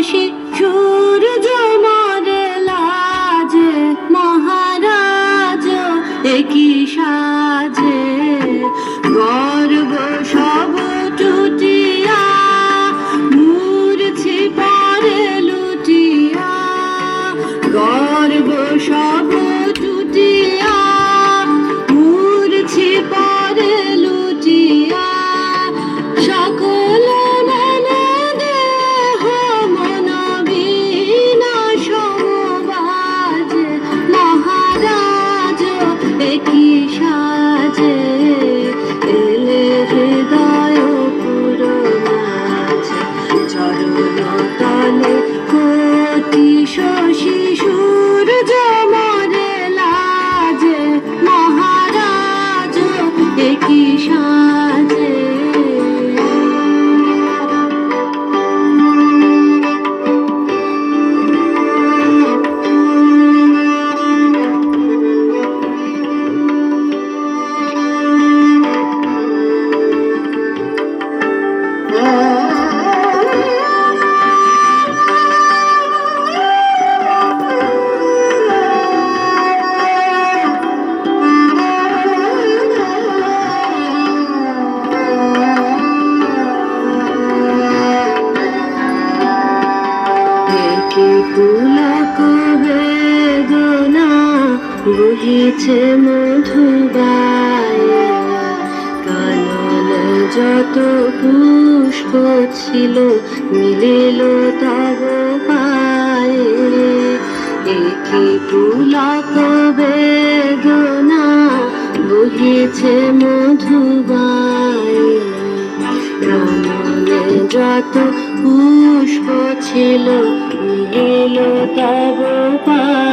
সূর্য মরে লাজে, মহারাজ একই সাজে। গর্ব সব টুটিয়া, মূর্ছি পরে লুটিয়া। গর্ব সব টুটিয়া, মূর্ছি পরে লুটিয়া। সকল মেনে দেহ মন বিনাশ বাজে, মহারাজ একই সাজে। এলে হৃদয় পুরো মাঝে, চরণ তলে কোটি শশী সূর্য মরে লাজে, মহারাজ একই সাজে। পুলক বেদনা বহিছে মধুবায়, কাননে যত পুষ্প ছিল মিলিল তব পায়ে। একই পুলক বেদনা বহিছে মধুবায়, কাননে যত পুষ্প ছিল মিলিল তব পায়ে।